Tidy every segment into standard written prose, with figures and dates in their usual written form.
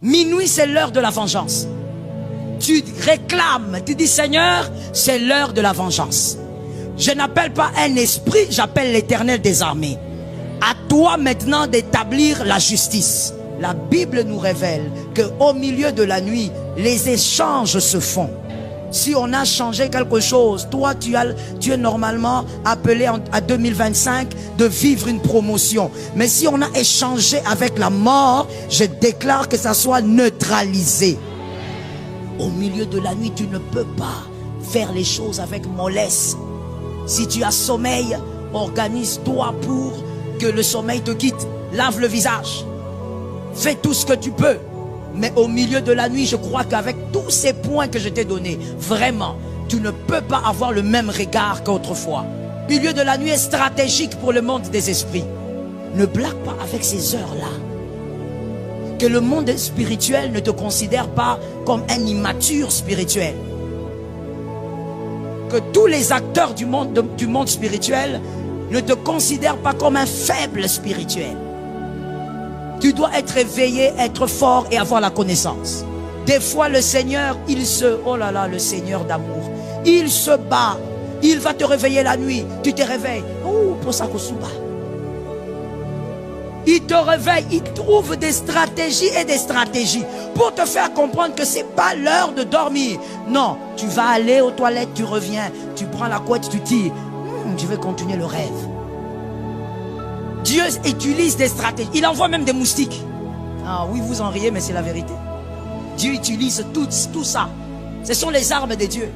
Minuit, c'est l'heure de la vengeance. Tu réclames, tu dis Seigneur, c'est l'heure de la vengeance. Je n'appelle pas un esprit, j'appelle l'Éternel des armées. À toi maintenant d'établir la justice. La Bible nous révèle qu'au milieu de la nuit, les échanges se font. Si on a changé quelque chose, toi tu es normalement appelé à 2025 de vivre une promotion. Mais si on a échangé avec la mort, je déclare que ça soit neutralisé. Au milieu de la nuit, tu ne peux pas faire les choses avec mollesse. Si tu as sommeil, organise-toi pour que le sommeil te quitte. Lave le visage. Fais tout ce que tu peux. Mais au milieu de la nuit, je crois qu'avec tous ces points que je t'ai donnés, vraiment, tu ne peux pas avoir le même regard qu'autrefois. Le milieu de la nuit est stratégique pour le monde des esprits. Ne blague pas avec ces heures-là. Que le monde spirituel ne te considère pas comme un immature spirituel. Que tous les acteurs du monde spirituel ne te considèrent pas comme un faible spirituel. Tu dois être éveillé, être fort et avoir la connaissance. Des fois, le Seigneur, oh là là, le Seigneur d'amour, il se bat. Il va te réveiller la nuit. Tu te réveilles. Oh, pour ça, il te réveille. Il trouve des stratégies et des stratégies pour te faire comprendre que c'est pas l'heure de dormir. Non, tu vas aller aux toilettes, tu reviens, tu prends la couette, tu tires. Je vais continuer le rêve. Dieu utilise des stratégies. Il envoie même des moustiques. Ah oui, vous en riez, mais c'est la vérité. Dieu utilise tout ça. Ce sont les armes de Dieu.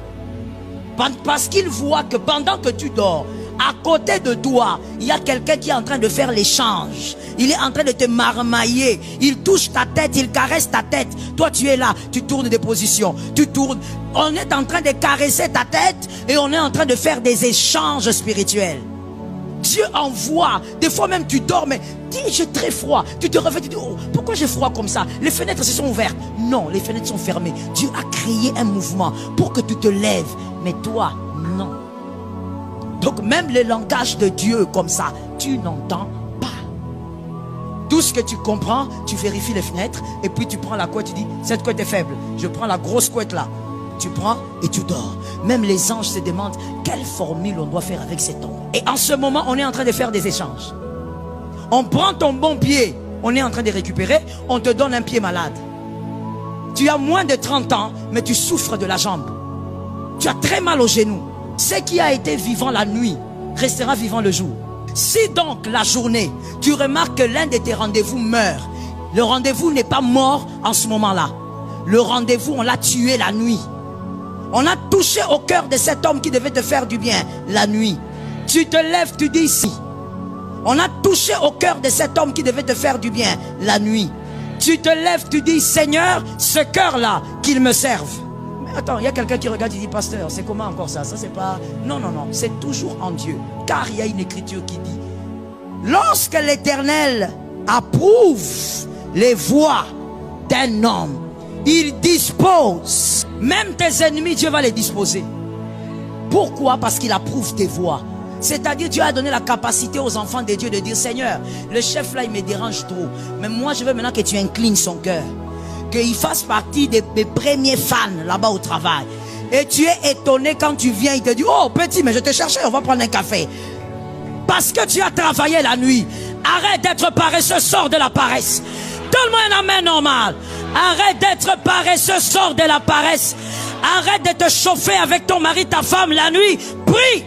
Parce qu'il voit que pendant que tu dors, à côté de toi, il y a quelqu'un qui est en train de faire l'échange. Il est en train de te marmailler. Il touche ta tête, il caresse ta tête. Toi, tu es là, tu tournes des positions. Tu tournes. On est en train de caresser ta tête et on est en train de faire des échanges spirituels. Dieu envoie, des fois même tu dors, mais dis j'ai très froid. Tu te réveilles, tu dis oh, pourquoi j'ai froid comme ça? Les fenêtres se sont ouvertes. Non, les fenêtres sont fermées. Dieu a créé un mouvement pour que tu te lèves. Mais toi, non. Donc même le langage de Dieu comme ça, tu n'entends pas. Tout ce que tu comprends, tu vérifies les fenêtres et puis tu prends la couette, tu dis cette couette est faible. Je prends la grosse couette là. Tu prends et tu dors. Même les anges se demandent quelle formule on doit faire avec cet homme. Et en ce moment, on est en train de faire des échanges. On prend ton bon pied, on est en train de récupérer, on te donne un pied malade. Tu as moins de 30 ans, mais tu souffres de la jambe. Tu as très mal au genou. Ce qui a été vivant la nuit restera vivant le jour. Si donc la journée, tu remarques que l'un de tes rendez-vous meurt, le rendez-vous n'est pas mort en ce moment-là. Le rendez-vous, on l'a tué la nuit. On a touché au cœur de cet homme qui devait te faire du bien la nuit. Tu te lèves, tu dis ici. On a touché au cœur de cet homme qui devait te faire du bien la nuit. Tu te lèves, tu dis Seigneur, ce cœur-là, qu'il me serve. Mais attends, il y a quelqu'un qui regarde, il dit pasteur, c'est comment encore ça? Ça c'est pas... Non, non, non, c'est toujours en Dieu. Car il y a une écriture qui dit lorsque l'Éternel approuve les voies d'un homme, il dispose. Même tes ennemis, Dieu va les disposer. Pourquoi? Parce qu'il approuve tes voies. C'est-à-dire, Dieu a donné la capacité aux enfants de Dieu de dire Seigneur, le chef là, il me dérange trop. Mais moi, je veux maintenant que tu inclines son cœur. Qu'il fasse partie des premiers fans là-bas au travail. Et tu es étonné quand tu viens, il te dit oh petit, mais je te cherchais, on va prendre un café. Parce que tu as travaillé la nuit. Arrête d'être paresseux, sors de la paresse. Donne-moi un amen normal. Arrête d'être paresseux, sors de la paresse. Arrête de te chauffer avec ton mari, ta femme la nuit. Prie.